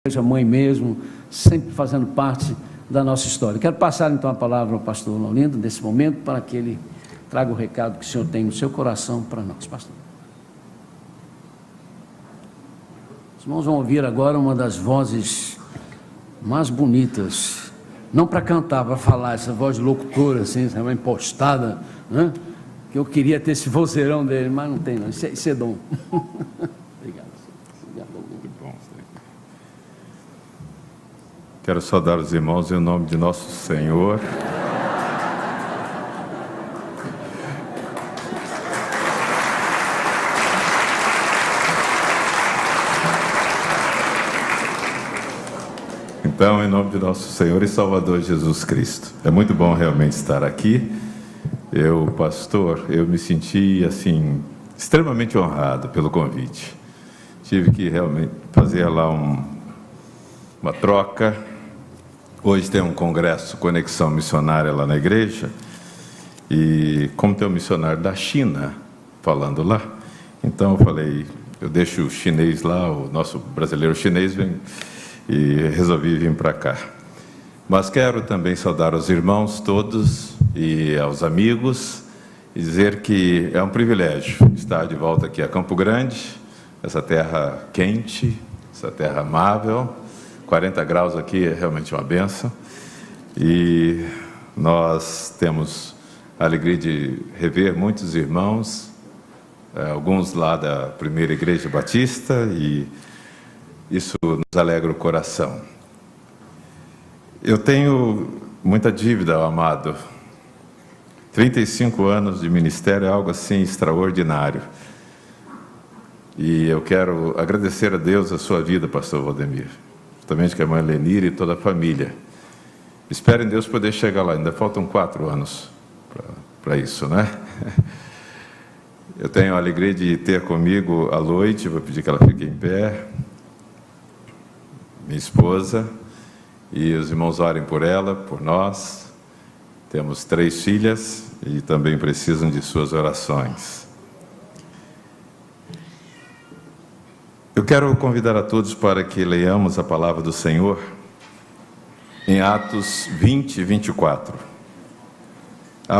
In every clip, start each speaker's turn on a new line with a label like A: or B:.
A: igreja mãe mesmo, sempre fazendo parte da nossa história. Quero passar então a palavra ao pastor Laurindo, nesse momento, para que ele traga o recado que o Senhor tem no seu coração para nós, pastor. Os irmãos vão ouvir agora uma das vozes mais bonitas, não para cantar, para falar, essa voz de locutora, assim, uma impostada, né? Que eu queria ter esse vozeirão dele, mas não tem não, isso é dom. Obrigado.
B: Muito bom. Quero saudar os irmãos em nome de nosso Senhor. Então, em nome de nosso Senhor e Salvador Jesus Cristo. É muito bom realmente estar aqui. Pastor, eu me senti, assim, extremamente honrado pelo convite. Tive que realmente fazer lá uma troca. Hoje tem um congresso Conexão Missionária lá na igreja. E como tem um missionário da China falando lá, então eu falei, eu deixo o chinês lá, o nosso brasileiro chinês vem, e resolvi vir para cá. Mas quero também saudar os irmãos todos e aos amigos e dizer que é um privilégio estar de volta aqui a Campo Grande, essa terra quente, essa terra amável. 40 graus aqui é realmente uma bênção. E nós temos a alegria de rever muitos irmãos, alguns lá da primeira igreja batista, e isso nos alegra o coração. Eu tenho muita dívida ao amado. 35 anos de ministério é algo assim extraordinário. E eu quero agradecer a Deus a sua vida, pastor Valdemir. Justamente com a irmã Lenir e toda a família. Espero em Deus poder chegar lá. Ainda faltam 4 anos para isso, né? Eu tenho a alegria de ter comigo a Loite, vou pedir que ela fique em pé. Minha esposa. E os irmãos orem por ela, por nós. Temos 3 filhas e também precisam de suas orações. Eu quero convidar a todos para que leiamos a palavra do Senhor em Atos 20 e 24.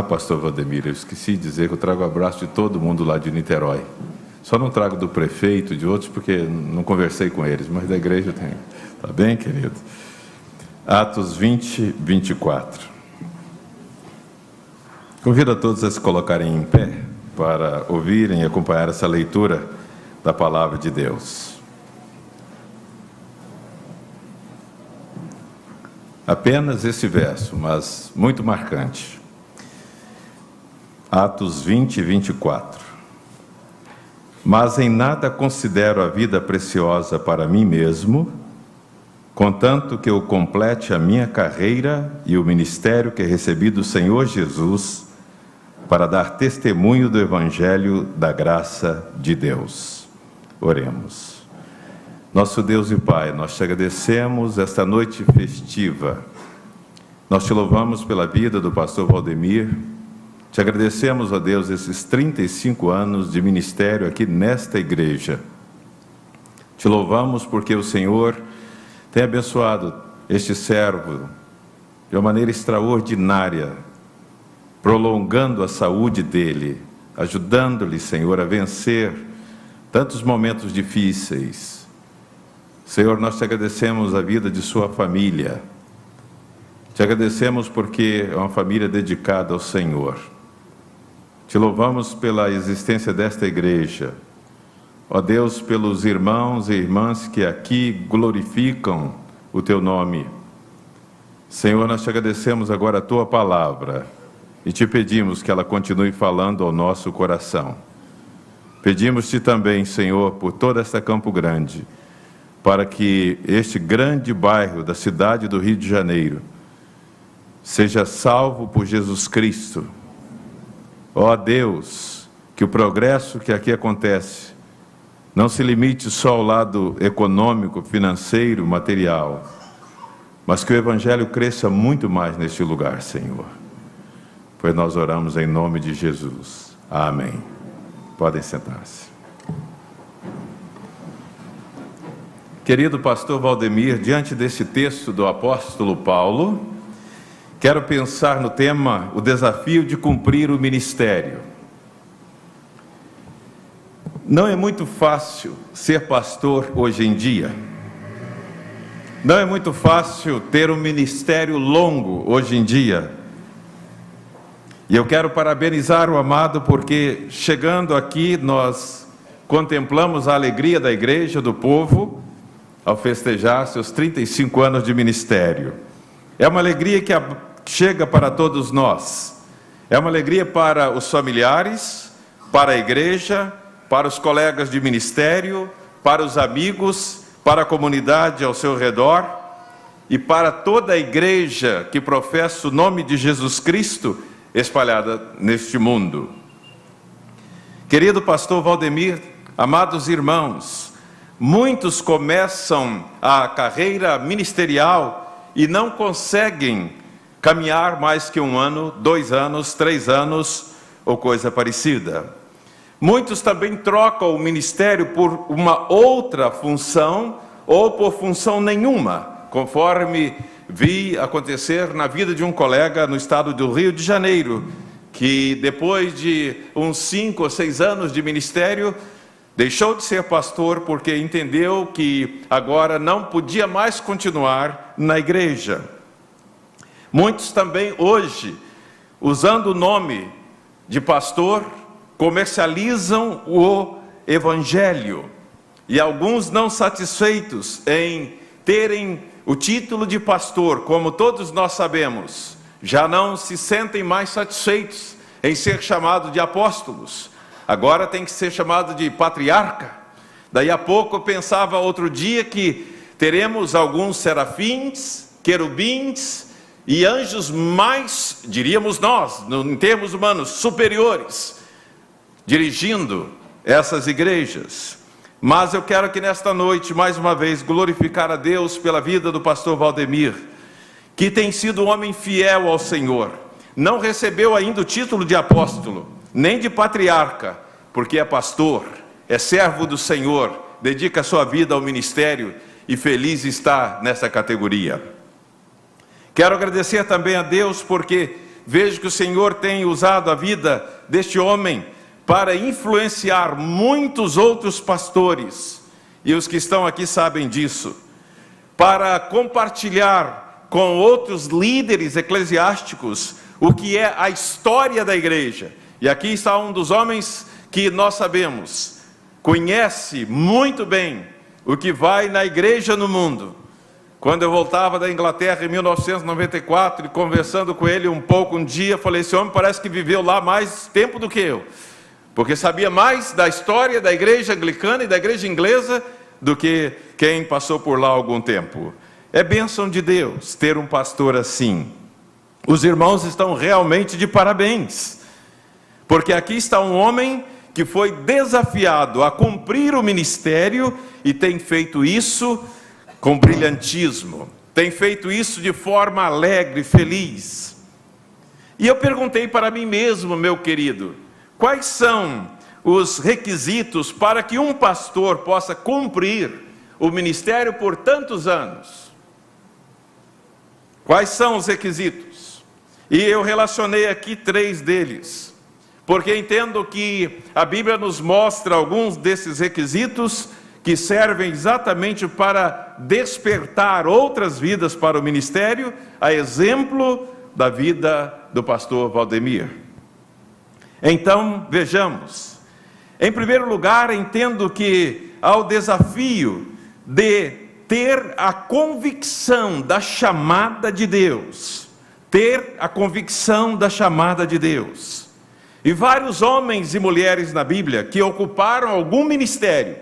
B: Pastor Valdemir, eu esqueci de dizer que eu trago o abraço de todo mundo lá de Niterói. Só não trago do prefeito, de outros, porque não conversei com eles, mas da igreja eu tenho. Tá bem, querido? Atos 20, 24. Convido a todos a se colocarem em pé para ouvirem e acompanhar essa leitura da palavra de Deus. Apenas esse verso, mas muito marcante. Atos 20, 24. Mas em nada considero a vida preciosa para mim mesmo, contanto que eu complete a minha carreira e o ministério que recebi do Senhor Jesus, para dar testemunho do Evangelho da graça de Deus. Oremos. Nosso Deus e Pai, nós te agradecemos esta noite festiva. Nós te louvamos pela vida do pastor Valdemir. Te agradecemos, ó Deus, esses 35 anos de ministério aqui nesta igreja. Te louvamos porque o Senhor tem abençoado este servo de uma maneira extraordinária, prolongando a saúde dele, ajudando-lhe, Senhor, a vencer tantos momentos difíceis. Senhor, nós te agradecemos a vida de sua família. Te agradecemos porque é uma família dedicada ao Senhor. Te louvamos pela existência desta igreja. Ó Deus, pelos irmãos e irmãs que aqui glorificam o Teu nome. Senhor, nós te agradecemos agora a Tua palavra e te pedimos que ela continue falando ao nosso coração. Pedimos-te também, Senhor, por toda esta Campo Grande, para que este grande bairro da cidade do Rio de Janeiro seja salvo por Jesus Cristo. Ó Deus, que o progresso que aqui acontece não se limite só ao lado econômico, financeiro, material, mas que o Evangelho cresça muito mais neste lugar, Senhor. Pois nós oramos em nome de Jesus. Amém. Podem sentar-se. Querido pastor Valdemir, diante desse texto do apóstolo Paulo, quero pensar no tema, o desafio de cumprir o ministério. Não é muito fácil ser pastor hoje em dia. Não é muito fácil ter um ministério longo hoje em dia. E eu quero parabenizar o amado porque, chegando aqui, nós contemplamos a alegria da igreja, do povo, ao festejar seus 35 anos de ministério. É uma alegria que chega para todos nós. É uma alegria para os familiares, para a igreja, para os colegas de ministério, para os amigos, para a comunidade ao seu redor e para toda a igreja que professa o nome de Jesus Cristo espalhada neste mundo. Querido pastor Valdemir, amados irmãos, muitos começam a carreira ministerial e não conseguem caminhar mais que 1 ano, 2 anos, 3 anos ou coisa parecida. Muitos também trocam o ministério por uma outra função ou por função nenhuma, conforme vi acontecer na vida de um colega no estado do Rio de Janeiro, que depois de uns 5 ou 6 anos de ministério, deixou de ser pastor porque entendeu que agora não podia mais continuar na igreja. Muitos também hoje, usando o nome de pastor, comercializam o evangelho. E alguns, não satisfeitos em terem o título de pastor, como todos nós sabemos, já não se sentem mais satisfeitos em ser chamado de apóstolos. Agora tem que ser chamado de patriarca. Daí a pouco eu pensava outro dia que teremos alguns serafins, querubins e anjos mais, diríamos nós, em termos humanos, superiores, dirigindo essas igrejas. Mas eu quero que nesta noite, mais uma vez, glorificar a Deus pela vida do pastor Valdemir, que tem sido um homem fiel ao Senhor. Não recebeu ainda o título de apóstolo, nem de patriarca, porque é pastor, é servo do Senhor, dedica a sua vida ao ministério e feliz está nessa categoria. Quero agradecer também a Deus porque vejo que o Senhor tem usado a vida deste homem para influenciar muitos outros pastores, e os que estão aqui sabem disso, para compartilhar com outros líderes eclesiásticos o que é a história da igreja. E aqui está um dos homens que nós sabemos, conhece muito bem o que vai na igreja no mundo. Quando eu voltava da Inglaterra em 1994, e conversando com ele um pouco um dia, falei, esse homem parece que viveu lá mais tempo do que eu, porque sabia mais da história da igreja anglicana e da igreja inglesa do que quem passou por lá há algum tempo. É bênção de Deus ter um pastor assim. Os irmãos estão realmente de parabéns, porque aqui está um homem que foi desafiado a cumprir o ministério e tem feito isso com brilhantismo, tem feito isso de forma alegre, feliz. E eu perguntei para mim mesmo, meu querido, quais são os requisitos para que um pastor possa cumprir o ministério por tantos anos? Quais são os requisitos? E eu relacionei aqui 3 deles, porque entendo que a Bíblia nos mostra alguns desses requisitos que servem exatamente para despertar outras vidas para o ministério, a exemplo da vida do pastor Valdemir. Então, vejamos. Em primeiro lugar, entendo que há o desafio de ter a convicção da chamada de Deus. Ter a convicção da chamada de Deus. E vários homens e mulheres na Bíblia que ocuparam algum ministério,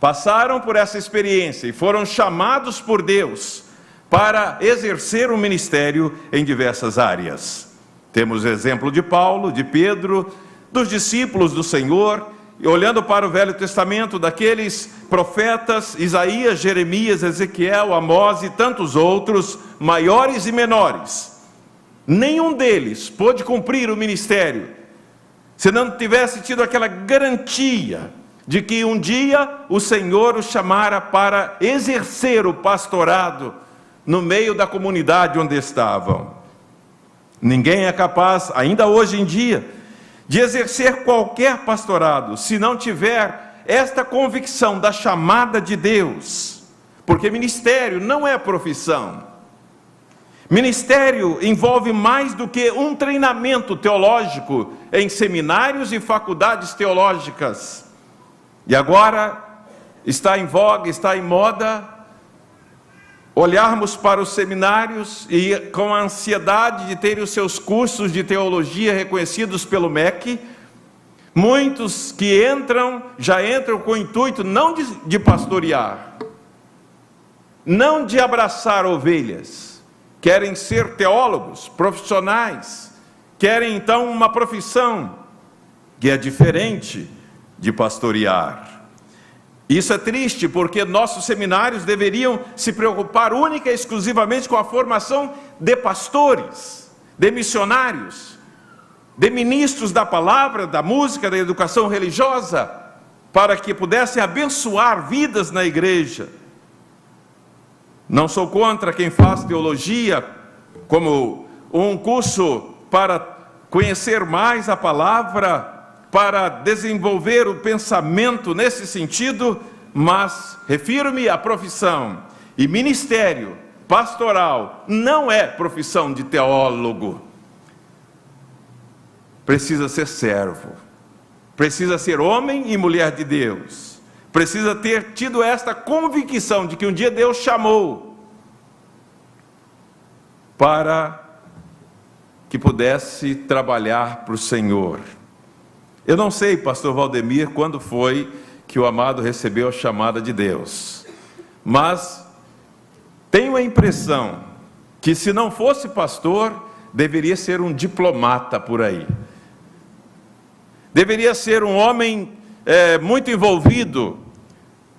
B: passaram por essa experiência e foram chamados por Deus para exercer um ministério em diversas áreas. Temos o exemplo de Paulo, de Pedro, dos discípulos do Senhor, e olhando para o Velho Testamento, daqueles profetas, Isaías, Jeremias, Ezequiel, Amós e tantos outros, maiores e menores. Nenhum deles pôde cumprir o ministério se não tivesse tido aquela garantia de que um dia o Senhor os chamara para exercer o pastorado no meio da comunidade onde estavam. Ninguém é capaz, ainda hoje em dia, de exercer qualquer pastorado se não tiver esta convicção da chamada de Deus, porque ministério não é profissão. Ministério envolve mais do que um treinamento teológico em seminários e faculdades teológicas. E agora está em voga, está em moda, olharmos para os seminários e com a ansiedade de terem os seus cursos de teologia reconhecidos pelo MEC, muitos que entram, já entram com o intuito não de pastorear, não de abraçar ovelhas, querem ser teólogos, profissionais, querem então uma profissão que é diferente de pastorear. Isso é triste, porque nossos seminários deveriam se preocupar única e exclusivamente com a formação de pastores, de missionários, de ministros da palavra, da música, da educação religiosa, para que pudessem abençoar vidas na igreja. Não sou contra quem faz teologia como um curso para conhecer mais a palavra, para desenvolver o pensamento nesse sentido, mas refiro-me à profissão. E ministério pastoral não é profissão de teólogo. Precisa ser servo, precisa ser homem e mulher de Deus, precisa ter tido esta convicção de que um dia Deus chamou para que pudesse trabalhar para o Senhor. Eu não sei, pastor Valdemir, quando foi que o amado recebeu a chamada de Deus, mas tenho a impressão que se não fosse pastor, deveria ser um diplomata por aí. Deveria ser um homem muito envolvido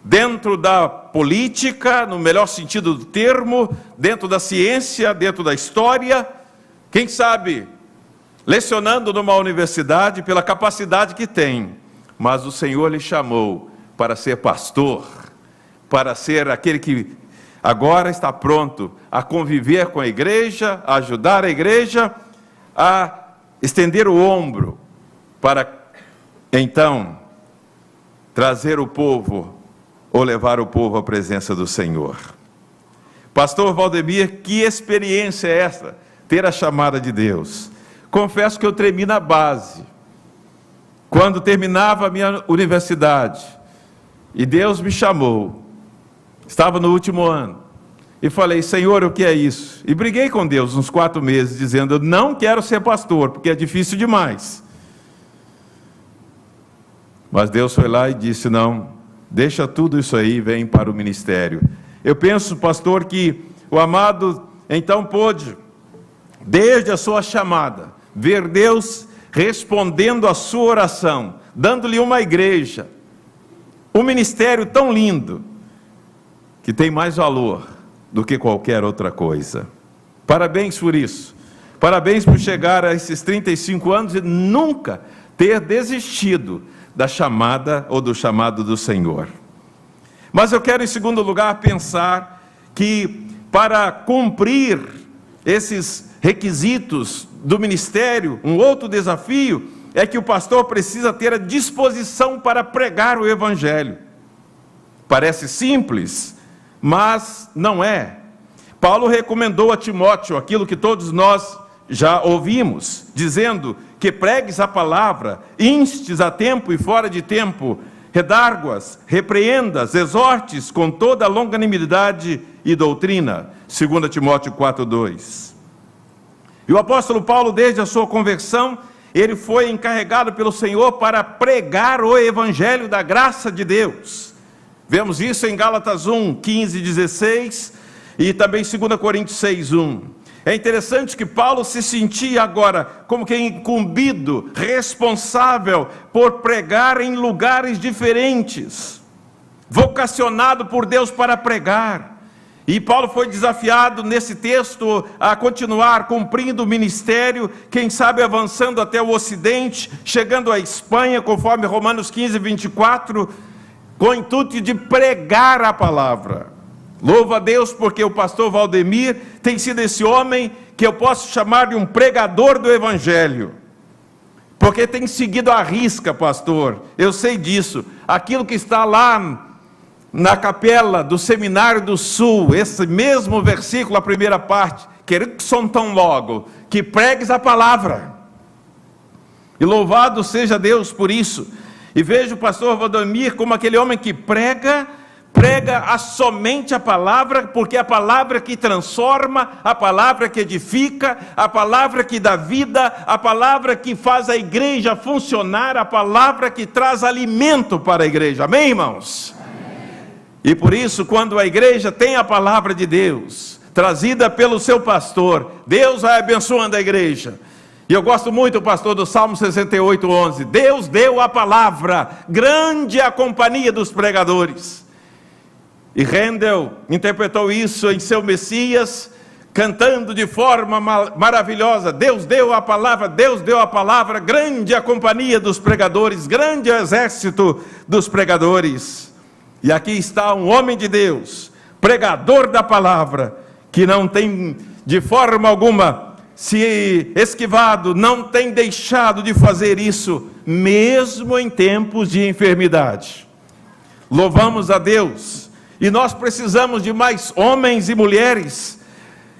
B: dentro da política, no melhor sentido do termo, dentro da ciência, dentro da história, quem sabe lecionando numa universidade pela capacidade que tem, mas o Senhor lhe chamou para ser pastor, para ser aquele que agora está pronto a conviver com a igreja, a ajudar a igreja, a estender o ombro, para então trazer o povo, ou levar o povo à presença do Senhor. Pastor Valdemir, que experiência é essa? Ter a chamada de Deus. Confesso que eu tremi na base, quando terminava a minha universidade, e Deus me chamou, estava no último ano, e falei, Senhor, o que é isso? E briguei com Deus uns 4 meses, dizendo, eu não quero ser pastor, porque é difícil demais. Mas Deus foi lá e disse, não, deixa tudo isso aí e vem para o ministério. Eu penso, pastor, que o amado então pôde, desde a sua chamada, ver Deus respondendo a sua oração, dando-lhe uma igreja, um ministério tão lindo, que tem mais valor do que qualquer outra coisa. Parabéns por isso. Parabéns por chegar a esses 35 anos e nunca ter desistido da chamada ou do chamado do Senhor. Mas eu quero, em segundo lugar, pensar que para cumprir esses requisitos do ministério, um outro desafio é que o pastor precisa ter a disposição para pregar o Evangelho. Parece simples, mas não é. Paulo recomendou a Timóteo aquilo que todos nós já ouvimos, dizendo que pregues a palavra, instes a tempo e fora de tempo, redarguas, repreendas, exortes com toda a longanimidade e doutrina. 2 Timóteo 4:2. E o apóstolo Paulo, desde a sua conversão, ele foi encarregado pelo Senhor para pregar o Evangelho da graça de Deus. Vemos isso em Gálatas 1:15-16 e também 2 Coríntios 6:1. É interessante que Paulo se sentia agora como que incumbido, responsável por pregar em lugares diferentes, vocacionado por Deus para pregar. E Paulo foi desafiado nesse texto a continuar cumprindo o ministério, quem sabe avançando até o Ocidente, chegando à Espanha, conforme Romanos 15, 24, com o intuito de pregar a palavra. Louvo a Deus porque o pastor Valdemir tem sido esse homem que eu posso chamar de um pregador do Evangelho. Porque tem seguido à risca, pastor, eu sei disso. Aquilo que está lá na capela do Seminário do Sul, esse mesmo versículo, a primeira parte, querido que são tão logo, que pregues a palavra. E louvado seja Deus por isso. E vejo o pastor Valdemir como aquele homem que prega somente a palavra, porque é a palavra que transforma, a palavra que edifica, a palavra que dá vida, a palavra que faz a igreja funcionar, a palavra que traz alimento para a igreja. Amém, irmãos? E por isso, quando a igreja tem a palavra de Deus, trazida pelo seu pastor, Deus vai abençoando a igreja. E eu gosto muito, pastor, do Salmo 68, 11. Deus deu a palavra, grande é a companhia dos pregadores. E Handel interpretou isso em seu Messias, cantando de forma maravilhosa. Deus deu a palavra, grande é a companhia dos pregadores, grande é o exército dos pregadores. E aqui está um homem de Deus, pregador da palavra, que não tem de forma alguma se esquivado, não tem deixado de fazer isso, mesmo em tempos de enfermidade. Louvamos a Deus, e nós precisamos de mais homens e mulheres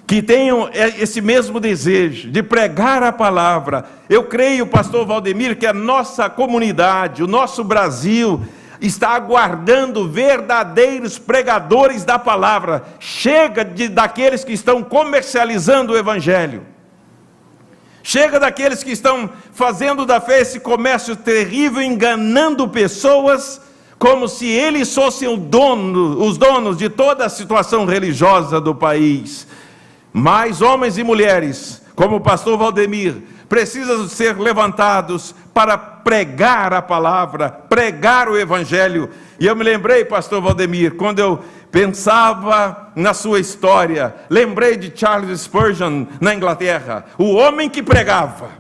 B: que tenham esse mesmo desejo de pregar a palavra. Eu creio, pastor Valdemir, que a nossa comunidade, o nosso Brasil, está aguardando verdadeiros pregadores da palavra. Chega daqueles que estão comercializando o Evangelho. Chega daqueles que estão fazendo da fé esse comércio terrível, enganando pessoas, como se eles fossem os donos de toda a situação religiosa do país. Mais homens e mulheres, como o pastor Valdemir, precisam ser levantados para pregar a palavra, pregar o Evangelho. E eu me lembrei, pastor Valdemir, quando eu pensava na sua história, lembrei de Charles Spurgeon na Inglaterra, o homem que pregava,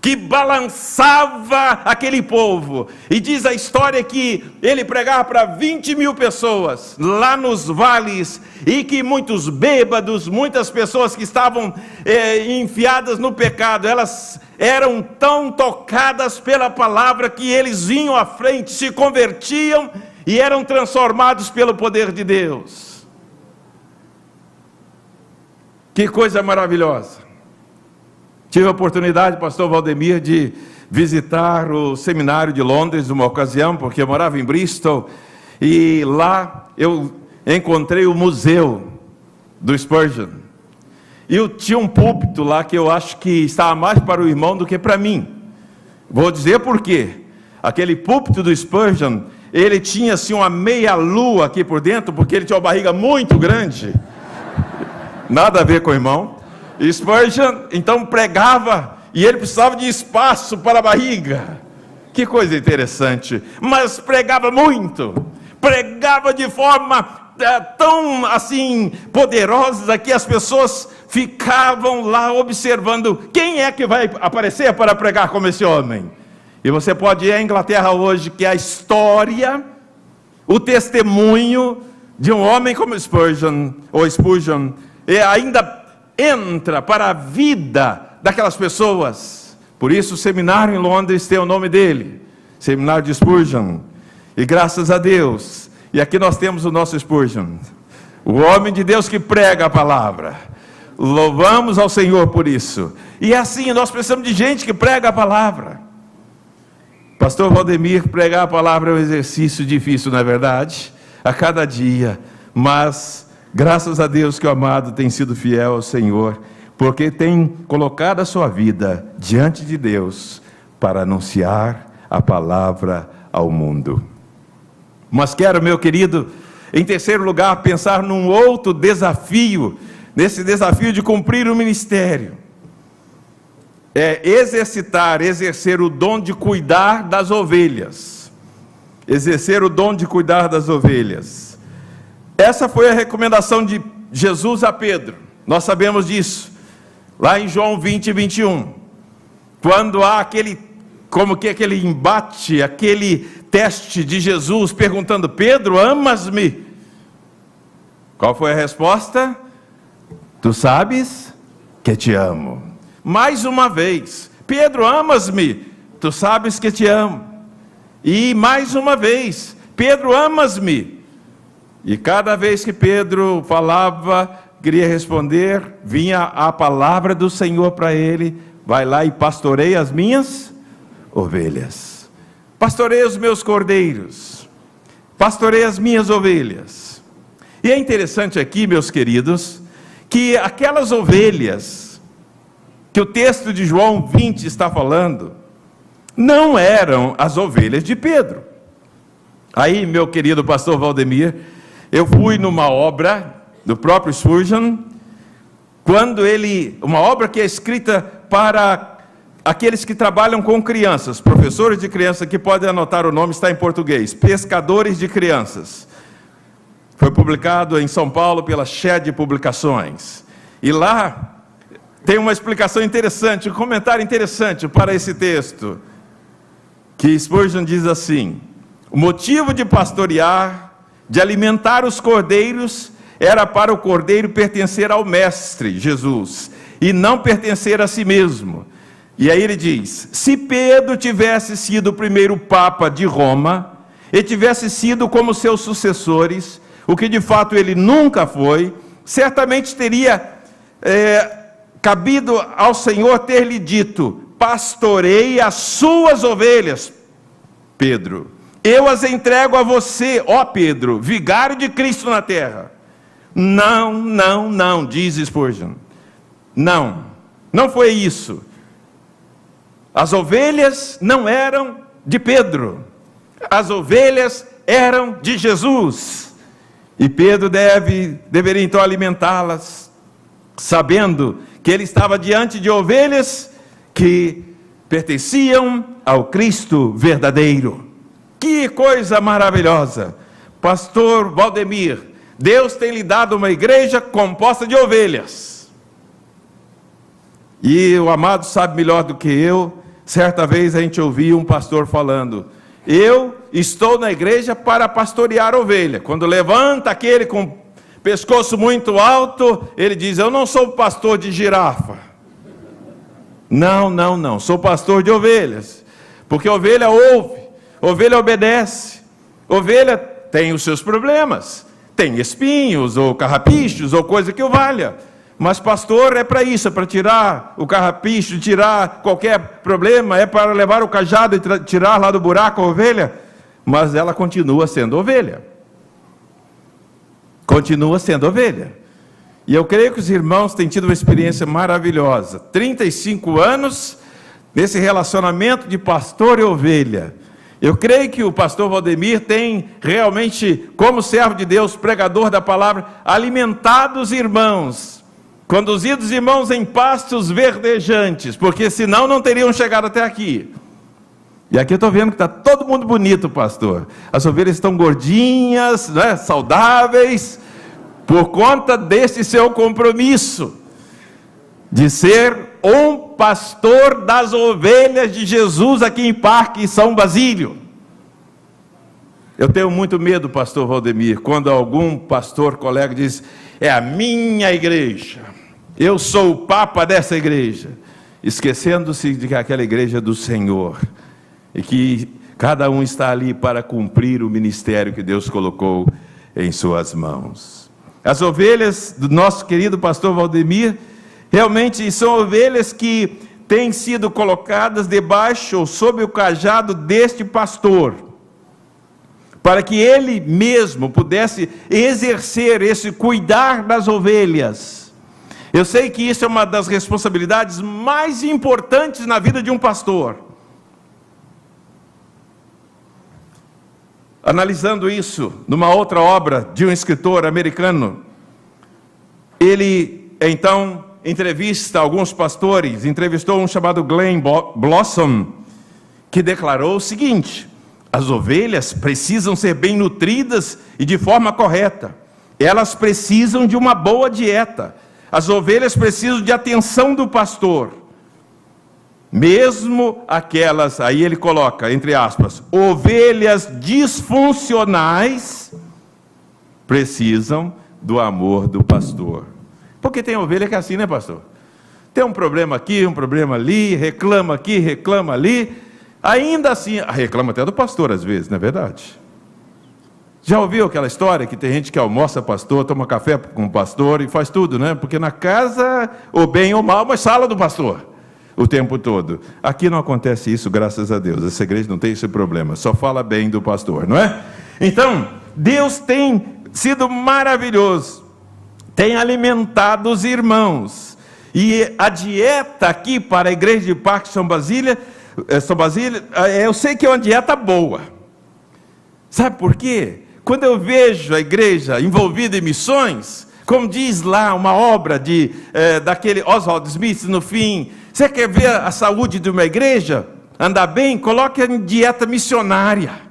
B: que balançava aquele povo. E diz a história que ele pregava para 20 mil pessoas, lá nos vales, e que muitos bêbados, muitas pessoas que estavam enfiadas no pecado, elas eram tão tocadas pela palavra que eles vinham à frente, se convertiam e eram transformados pelo poder de Deus. Que coisa maravilhosa. Tive a oportunidade, pastor Valdemir, de visitar o seminário de Londres numa ocasião, porque eu morava em Bristol, e lá eu encontrei o museu do Spurgeon. E eu tinha um púlpito lá que eu acho que estava mais para o irmão do que para mim. Vou dizer por quê. Aquele púlpito do Spurgeon, ele tinha assim uma meia lua aqui por dentro, porque ele tinha uma barriga muito grande. Nada a ver com o irmão. E Spurgeon então pregava, e ele precisava de espaço para a barriga. Que coisa interessante. Mas pregava muito, pregava de forma tão assim poderosa, que as pessoas ficavam lá observando, quem é que vai aparecer para pregar como esse homem? E você pode ir à Inglaterra hoje, que é a história, o testemunho de um homem como Spurgeon, e ainda entra para a vida daquelas pessoas. Por isso o seminário em Londres tem o nome dele, Seminário de Spurgeon. E graças a Deus, e aqui nós temos o nosso Spurgeon, o homem de Deus que prega a palavra. Louvamos ao Senhor por isso. E é assim, nós precisamos de gente que prega a palavra. Pastor Valdemir, pregar a palavra é um exercício difícil, não é verdade? A cada dia, mas graças a Deus que o amado tem sido fiel ao Senhor, porque tem colocado a sua vida diante de Deus para anunciar a palavra ao mundo. Mas quero, meu querido, em terceiro lugar, pensar num outro desafio, nesse desafio de cumprir o ministério. É exercer o dom de cuidar das ovelhas. Exercer o dom de cuidar das ovelhas. Essa foi a recomendação de Jesus a Pedro. Nós sabemos disso. Lá em João 20, 21. Quando há aquele embate, aquele teste de Jesus perguntando: Pedro, amas-me? Qual foi a resposta? Tu sabes que te amo. Mais uma vez: Pedro, amas-me? Tu sabes que te amo. E mais uma vez: Pedro, amas-me? E cada vez que Pedro falava, queria responder, vinha a palavra do Senhor para ele: vai lá e pastoreia as minhas ovelhas. Pastoreia os meus cordeiros. Pastoreia as minhas ovelhas. E é interessante aqui, meus queridos, que aquelas ovelhas que o texto de João 20 está falando, não eram as ovelhas de Pedro. Aí, meu querido pastor Valdemir, eu fui numa obra do próprio Spurgeon, uma obra que é escrita para aqueles que trabalham com crianças, professores de criança, que podem anotar o nome, está em português, Pescadores de Crianças. Foi publicado em São Paulo pela Shed Publicações. E lá tem uma explicação interessante, um comentário interessante para esse texto, que Spurgeon diz assim: o motivo de pastorear, de alimentar os cordeiros, era para o cordeiro pertencer ao mestre, Jesus, e não pertencer a si mesmo. E aí ele diz: se Pedro tivesse sido o primeiro Papa de Roma, e tivesse sido como seus sucessores, o que de fato ele nunca foi, certamente teria cabido ao Senhor ter lhe dito: pastorei as suas ovelhas, Pedro. Eu as entrego a você, ó Pedro, vigário de Cristo na terra. Não, não, não, diz Spurgeon. Não, não foi isso. As ovelhas não eram de Pedro. As ovelhas eram de Jesus. E Pedro deveria então alimentá-las, sabendo que ele estava diante de ovelhas que pertenciam ao Cristo verdadeiro. Que coisa maravilhosa! Pastor Valdemir, Deus tem lhe dado uma igreja composta de ovelhas. E o amado sabe melhor do que eu, certa vez a gente ouviu um pastor falando: eu estou na igreja para pastorear ovelha. Quando levanta aquele com pescoço muito alto, ele diz: eu não sou pastor de girafa. Não, não, não, sou pastor de ovelhas. Porque ovelha ouve, ovelha obedece, ovelha tem os seus problemas, tem espinhos, ou carrapichos, ou coisa que o valha. Mas pastor é para isso, é para tirar o carrapicho, tirar qualquer problema, é para levar o cajado e tirar lá do buraco a ovelha. Mas ela continua sendo ovelha. Continua sendo ovelha. E eu creio que os irmãos têm tido uma experiência maravilhosa. 35 anos nesse relacionamento de pastor e ovelha. Eu creio que o pastor Valdemir tem realmente, como servo de Deus, pregador da palavra, alimentado os irmãos, conduzido os irmãos em pastos verdejantes, porque senão não teriam chegado até aqui. E aqui eu estou vendo que está todo mundo bonito, pastor. As ovelhas estão gordinhas, né, saudáveis, por conta desse seu compromisso de ser um pastor das ovelhas de Jesus aqui em Parque São Basílio. Eu tenho muito medo, pastor Valdemir, quando algum pastor colega diz: é a minha igreja, eu sou o papa dessa igreja, esquecendo-se de que aquela igreja é do Senhor, e que cada um está ali para cumprir o ministério que Deus colocou em suas mãos. As ovelhas do nosso querido pastor Valdemir realmente são ovelhas que têm sido colocadas debaixo ou sob o cajado deste pastor, para que ele mesmo pudesse exercer esse cuidar das ovelhas. Eu sei que isso é uma das responsabilidades mais importantes na vida de um pastor. Analisando isso numa outra obra de um escritor americano, ele então entrevista alguns pastores, entrevistou um chamado Glenn Blossom, que declarou o seguinte: as ovelhas precisam ser bem nutridas e de forma correta. elas precisam de uma boa dieta. As ovelhas precisam de atenção do pastor. Mesmo aquelas, aí ele coloca, entre aspas, ovelhas disfuncionais, precisam do amor do pastor. Porque tem ovelha que é assim, né, pastor? Tem um problema aqui, um problema ali, reclama aqui, reclama ali. Ainda assim, reclama até do pastor às vezes, não é verdade? Já ouviu aquela história que tem gente que almoça pastor, toma café com o pastor e faz tudo, né? Porque na casa, ou bem ou mal, mas sala do pastor o tempo todo. Aqui não acontece isso, graças a Deus. Essa igreja não tem esse problema, só fala bem do pastor, não é? Então, Deus tem sido maravilhoso, tem alimentado os irmãos. E a dieta aqui para a igreja de Parque São Basílio, eu sei que é uma dieta boa. Sabe por quê? Quando eu vejo a igreja envolvida em missões, como diz lá uma obra daquele Oswald Smith no fim, você quer ver a saúde de uma igreja andar bem? Coloque em dieta missionária.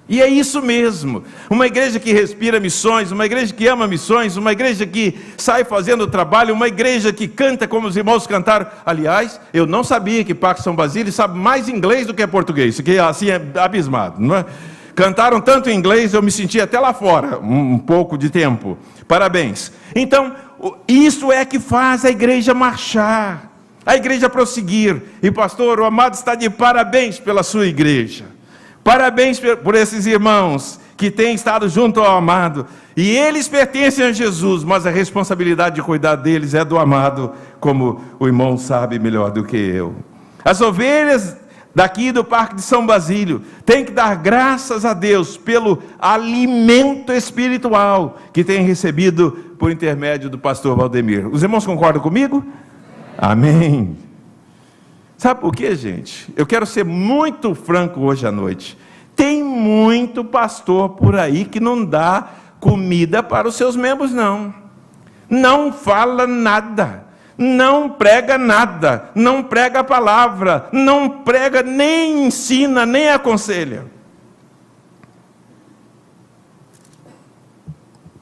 B: E é isso mesmo, uma igreja que respira missões, uma igreja que ama missões, uma igreja que sai fazendo trabalho, uma igreja que canta como os irmãos cantaram. Aliás, eu não sabia que Parque São Basílio sabe mais inglês do que português, que assim é abismado, não é? Cantaram tanto em inglês, eu me senti até lá fora, um pouco de tempo. Parabéns. Então, isso é que faz a igreja marchar, a igreja prosseguir. E pastor, o amado está de parabéns pela sua igreja. Parabéns por esses irmãos que têm estado junto ao amado. E eles pertencem a Jesus, mas a responsabilidade de cuidar deles é do amado, como o irmão sabe melhor do que eu. As ovelhas daqui do Parque de São Basílio têm que dar graças a Deus pelo alimento espiritual que têm recebido por intermédio do pastor Valdemir. Os irmãos concordam comigo? Amém. Sabe por quê, gente? Eu quero ser muito franco hoje à noite. Tem muito pastor por aí que não dá comida para os seus membros, não. Não fala nada. Não prega nada. Não prega a palavra. Não prega, nem ensina, nem aconselha.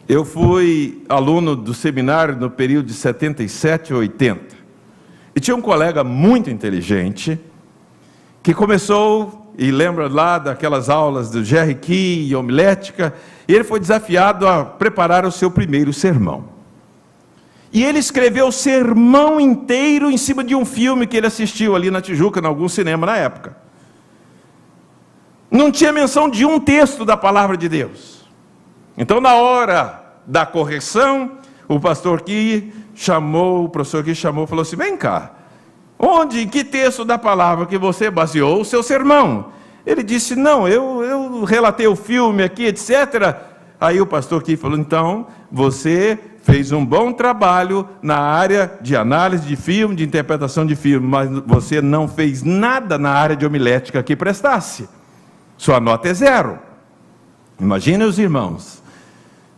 B: Eu fui aluno do seminário no período de 77 a 80. E tinha um colega muito inteligente, que começou, e lembra lá daquelas aulas do Jerry Key e homilética, e ele foi desafiado a preparar o seu primeiro sermão. E ele escreveu o sermão inteiro em cima de um filme que ele assistiu ali na Tijuca, em algum cinema na época. Não tinha menção de um texto da palavra de Deus. Então, na hora da correção, o professor Key chamou, falou assim: vem cá, em que texto da palavra que você baseou o seu sermão? Ele disse: não, eu relatei o filme aqui, etc. Aí o pastor Key falou: então, você fez um bom trabalho na área de análise de filme, de interpretação de filme, mas você não fez nada na área de homilética que prestasse. Sua nota é 0. Imaginem os irmãos.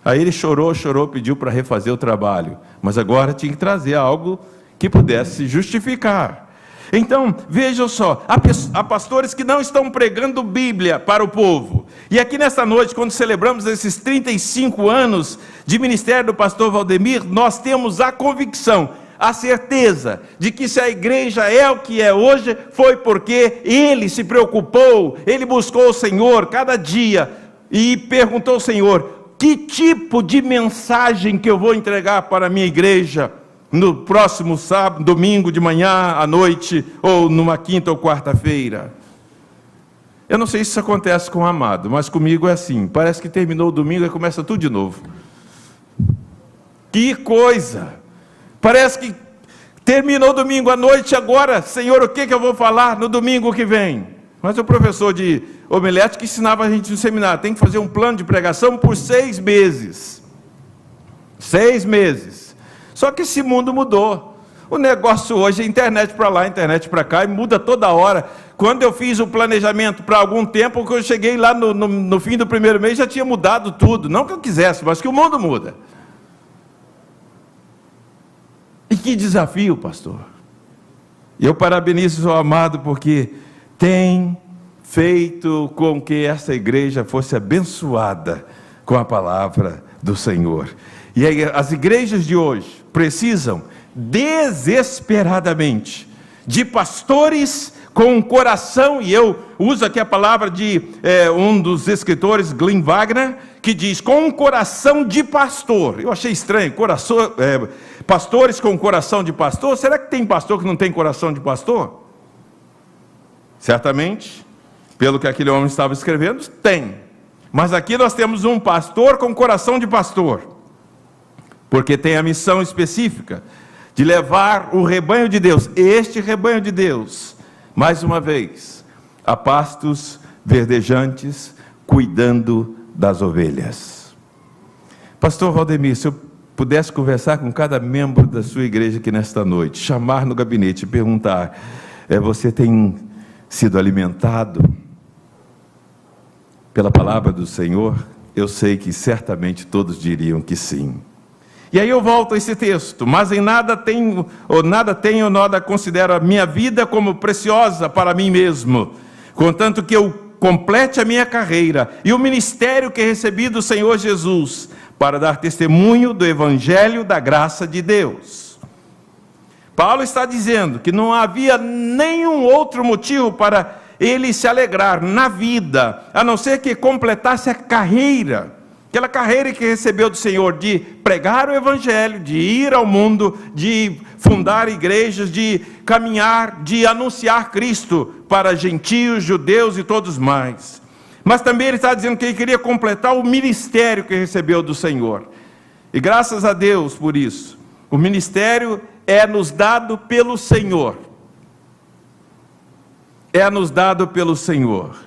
B: Aí ele chorou, pediu para refazer o trabalho, mas agora tinha que trazer algo que pudesse justificar. Então, vejam só, há pastores que não estão pregando Bíblia para o povo. E aqui nesta noite, quando celebramos esses 35 anos de ministério do pastor Valdemir, nós temos a convicção, a certeza de que se a igreja é o que é hoje, foi porque ele se preocupou, ele buscou o Senhor cada dia e perguntou ao Senhor: que tipo de mensagem que eu vou entregar para a minha igreja no próximo sábado, domingo de manhã, à noite, ou numa quinta ou quarta-feira? Eu não sei se isso acontece com o amado, mas comigo é assim. Parece que terminou o domingo e começa tudo de novo. Que coisa! Parece que terminou o domingo à noite, agora, Senhor, o que eu vou falar no domingo que vem? Mas o professor de homilética ensinava a gente no seminário: tem que fazer um plano de pregação por 6 meses. 6 meses. Só que esse mundo mudou. O negócio hoje é internet para lá, internet para cá, e muda toda hora. Quando eu fiz o planejamento para algum tempo, quando eu cheguei lá no fim do primeiro mês, já tinha mudado tudo. Não que eu quisesse, mas que o mundo muda. E que desafio, pastor. E eu parabenizo o amado porque tem feito com que essa igreja fosse abençoada com a palavra do Senhor. E aí, as igrejas de hoje precisam desesperadamente de pastores com um coração, e eu uso aqui a palavra de um dos escritores, Glenn Wagner, que diz, com um coração de pastor. Eu achei estranho, pastores com coração de pastor. Será que tem pastor que não tem coração de pastor? Certamente, pelo que aquele homem estava escrevendo, tem. Mas aqui nós temos um pastor com coração de pastor, porque tem a missão específica de levar o rebanho de Deus, este rebanho de Deus, mais uma vez, a pastos verdejantes, cuidando das ovelhas. Pastor Valdemir, se eu pudesse conversar com cada membro da sua igreja aqui nesta noite, chamar no gabinete e perguntar, você tem sido alimentado pela palavra do Senhor? Eu sei que certamente todos diriam que sim. E aí eu volto a esse texto, mas em nada tenho, ou nada considero a minha vida como preciosa para mim mesmo, contanto que eu complete a minha carreira e o ministério que recebi do Senhor Jesus, para dar testemunho do Evangelho da graça de Deus. Paulo está dizendo que não havia nenhum outro motivo para ele se alegrar na vida, a não ser que completasse a carreira, aquela carreira que recebeu do Senhor, de pregar o Evangelho, de ir ao mundo, de fundar igrejas, de caminhar, de anunciar Cristo para gentios, judeus e todos mais. Mas também ele está dizendo que ele queria completar o ministério que recebeu do Senhor. E graças a Deus por isso. O ministério é nos dado pelo Senhor. É nos dado pelo Senhor.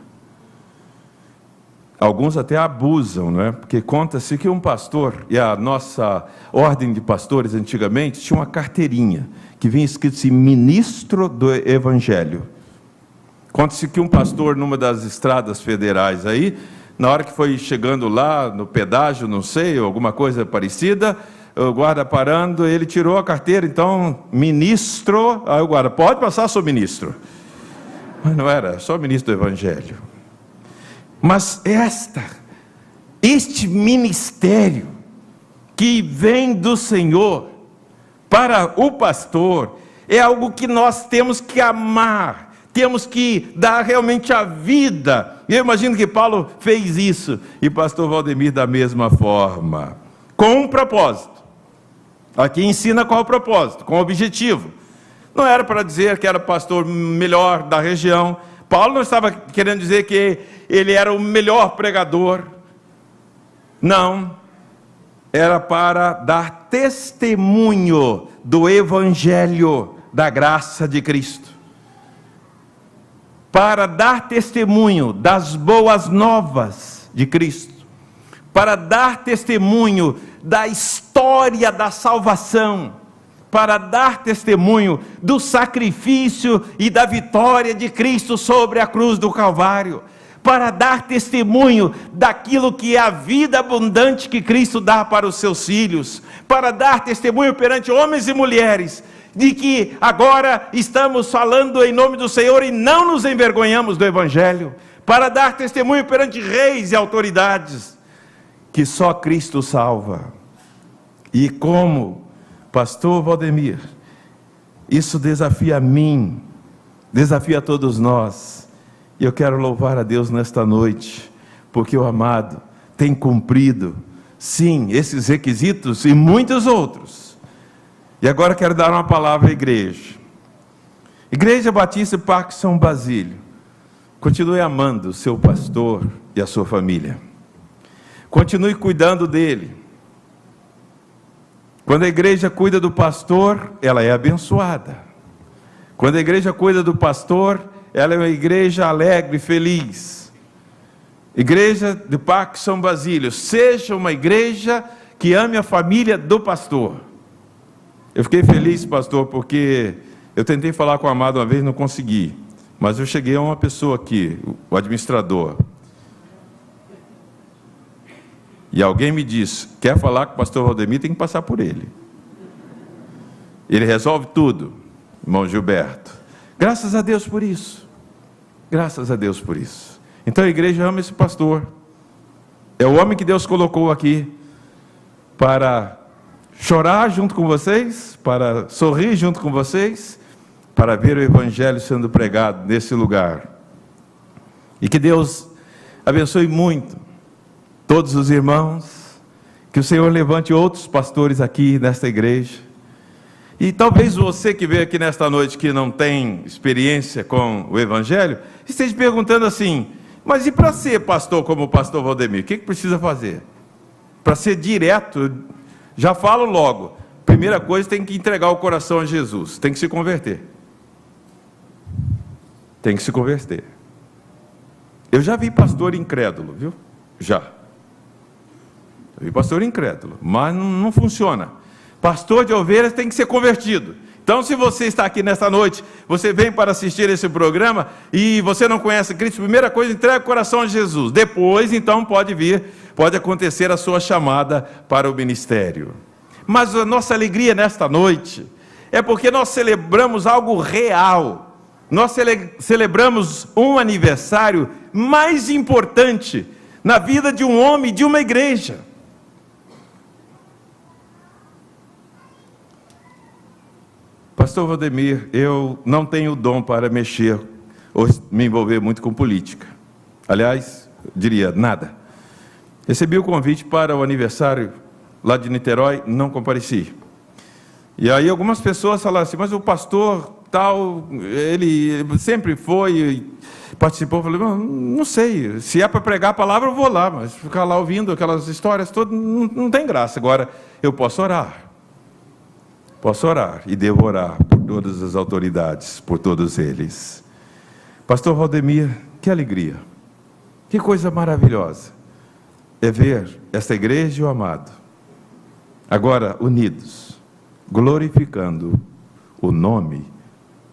B: Alguns até abusam, não é? Porque conta-se que um pastor, e a nossa ordem de pastores antigamente, tinha uma carteirinha, que vinha escrito assim, ministro do Evangelho. Conta-se que um pastor, numa das estradas federais aí, na hora que foi chegando lá, no pedágio, não sei, alguma coisa parecida, o guarda parando, ele tirou a carteira, então, ministro, aí o guarda, pode passar, sou ministro. Mas não era, só ministro do Evangelho. Mas este ministério que vem do Senhor para o pastor é algo que nós temos que amar, temos que dar realmente a vida. Eu imagino que Paulo fez isso e pastor Valdemir da mesma forma, com um propósito. Aqui ensina qual é o propósito, com o objetivo. Não era para dizer que era pastor melhor da região. Paulo não estava querendo dizer que ele era o melhor pregador. Não. Era para dar testemunho do Evangelho da graça de Cristo. Para dar testemunho das boas novas de Cristo. Para dar testemunho da história da salvação. Para dar testemunho do sacrifício e da vitória de Cristo sobre a cruz do Calvário, para dar testemunho daquilo que é a vida abundante que Cristo dá para os seus filhos, para dar testemunho perante homens e mulheres, de que agora estamos falando em nome do Senhor e não nos envergonhamos do Evangelho, para dar testemunho perante reis e autoridades, que só Cristo salva. E como pastor Valdemir, isso desafia a mim, desafia a todos nós, e eu quero louvar a Deus nesta noite, porque o amado tem cumprido, sim, esses requisitos e muitos outros. E agora quero dar uma palavra à igreja. Igreja Batista Parque São Basílio, continue amando o seu pastor e a sua família, continue cuidando dele. Quando a igreja cuida do pastor, ela é abençoada. Quando a igreja cuida do pastor, ela é uma igreja alegre e feliz. Igreja do Parque São Basílio, seja uma igreja que ame a família do pastor. Eu fiquei feliz, pastor, porque eu tentei falar com o amado uma vez, não consegui. Mas eu cheguei a uma pessoa aqui, o administrador. E alguém me disse, quer falar com o pastor Valdemir, tem que passar por ele. Ele resolve tudo, irmão Gilberto. Graças a Deus por isso. Graças a Deus por isso. Então a igreja ama esse pastor. É o homem que Deus colocou aqui para chorar junto com vocês, para sorrir junto com vocês, para ver o Evangelho sendo pregado nesse lugar. E que Deus abençoe muito todos os irmãos, que o Senhor levante outros pastores aqui nesta igreja. E talvez você que veio aqui nesta noite, que não tem experiência com o Evangelho, esteja perguntando assim: mas e para ser pastor como o pastor Valdemir, o que precisa fazer? Para ser direto, já falo logo, primeira coisa, tem que entregar o coração a Jesus, tem que se converter. Tem que se converter. Eu já vi pastor incrédulo, viu? Já. Eu vi pastor incrédulo, mas não funciona. Pastor de ovelhas tem que ser convertido. Então, se você está aqui nesta noite, você vem para assistir esse programa e você não conhece Cristo, primeira coisa, entrega o coração a Jesus. Depois, então, pode acontecer a sua chamada para o ministério. Mas a nossa alegria nesta noite é porque nós celebramos algo real. Nós celebramos um aniversário mais importante na vida de um homem, de uma igreja. Pastor Valdemir, eu não tenho dom para mexer ou me envolver muito com política. Aliás, diria nada. Recebi o convite para o aniversário lá de Niterói, não compareci. E aí algumas pessoas falaram assim: mas o pastor tal, ele sempre foi, participou. Eu falei: não sei, se é para pregar a palavra eu vou lá, mas ficar lá ouvindo aquelas histórias todas não tem graça. Agora, eu posso orar e devo orar por todas as autoridades, por todos eles. Pastor Valdemir, que alegria, que coisa maravilhosa é ver esta igreja e o amado agora unidos, glorificando o nome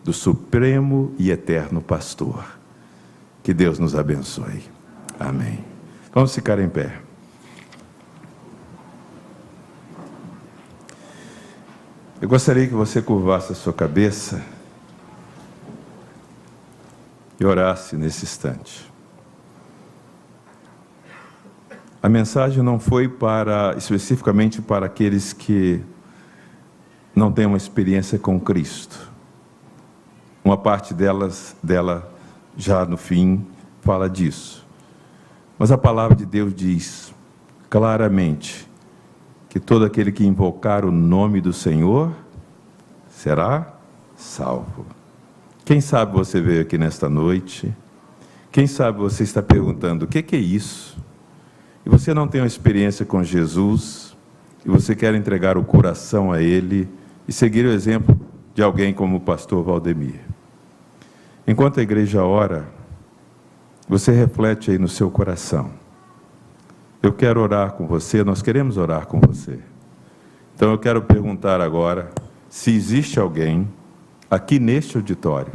B: do Supremo e Eterno Pastor. Que Deus nos abençoe. Amém. Vamos ficar em pé. Eu gostaria que você curvasse a sua cabeça e orasse nesse instante. A mensagem não foi especificamente para aqueles que não têm uma experiência com Cristo. Uma parte dela já no fim fala disso. Mas a palavra de Deus diz claramente que todo aquele que invocar o nome do Senhor será salvo. Quem sabe você veio aqui nesta noite, quem sabe você está perguntando: o que é isso? E você não tem uma experiência com Jesus, e você quer entregar o coração a Ele, e seguir o exemplo de alguém como o pastor Valdemir. Enquanto a igreja ora, você reflete aí no seu coração: eu quero orar com você, nós queremos orar com você. Então eu quero perguntar agora se existe alguém aqui neste auditório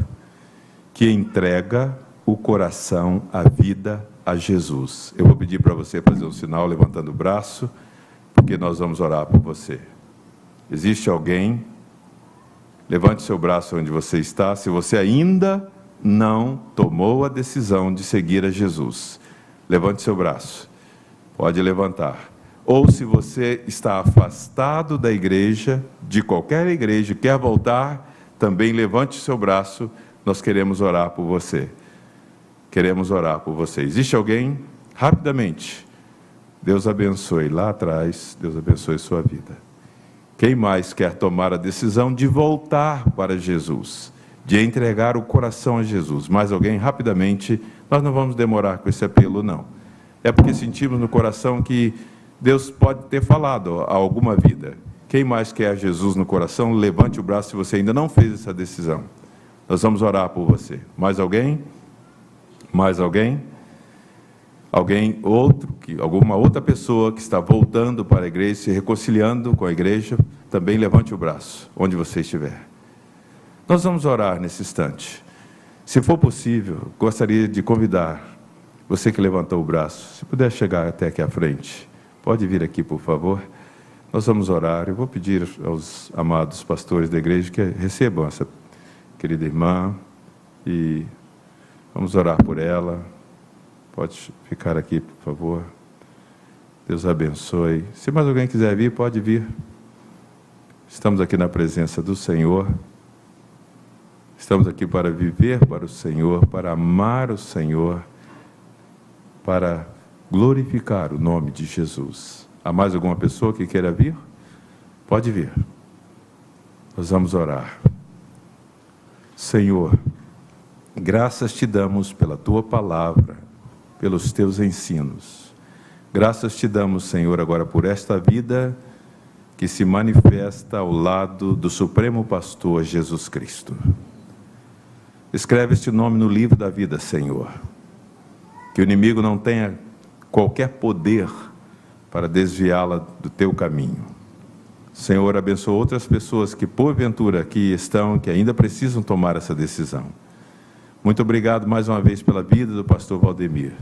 B: que entrega o coração, a vida a Jesus. Eu vou pedir para você fazer um sinal levantando o braço, porque nós vamos orar por você. Existe alguém? Levante seu braço onde você está. Se você ainda não tomou a decisão de seguir a Jesus, levante seu braço. Pode levantar. Ou se você está afastado da igreja, de qualquer igreja, quer voltar, também levante seu braço. Nós queremos orar por você. Queremos orar por você. Existe alguém? Rapidamente. Deus abençoe lá atrás. Deus abençoe sua vida. Quem mais quer tomar a decisão de voltar para Jesus, de entregar o coração a Jesus? Mais alguém? Rapidamente. Nós não vamos demorar com esse apelo, não. É porque sentimos no coração que Deus pode ter falado a alguma vida. Quem mais quer Jesus no coração? Levante o braço se você ainda não fez essa decisão. Nós vamos orar por você. Mais alguém? Mais alguém? Alguma outra pessoa que está voltando para a igreja, se reconciliando com a igreja, também levante o braço, onde você estiver. Nós vamos orar nesse instante. Se for possível, gostaria de convidar você que levantou o braço, se puder chegar até aqui à frente, pode vir aqui, por favor. Nós vamos orar. Eu vou pedir aos amados pastores da igreja que recebam essa querida irmã e vamos orar por ela. Pode ficar aqui, por favor. Deus abençoe. Se mais alguém quiser vir, pode vir. Estamos aqui na presença do Senhor. Estamos aqui para viver para o Senhor, para amar o Senhor, para glorificar o nome de Jesus. Há mais alguma pessoa que queira vir? Pode vir. Nós vamos orar. Senhor, graças te damos pela tua palavra, pelos teus ensinos. Graças te damos, Senhor, agora por esta vida que se manifesta ao lado do Supremo Pastor Jesus Cristo. Escreve este nome no livro da vida, Senhor. Que o inimigo não tenha qualquer poder para desviá-la do teu caminho. Senhor, abençoa outras pessoas que porventura aqui estão, que ainda precisam tomar essa decisão. Muito obrigado mais uma vez pela vida do pastor Valdemir.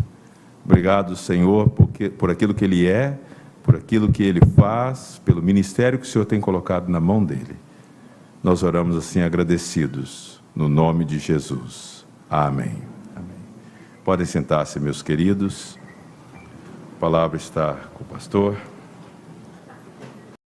B: Obrigado, Senhor, por aquilo que ele é, por aquilo que ele faz, pelo ministério que o Senhor tem colocado na mão dele. Nós oramos assim agradecidos, no nome de Jesus. Amém. Amém. Podem sentar-se, meus queridos. A palavra está com o pastor.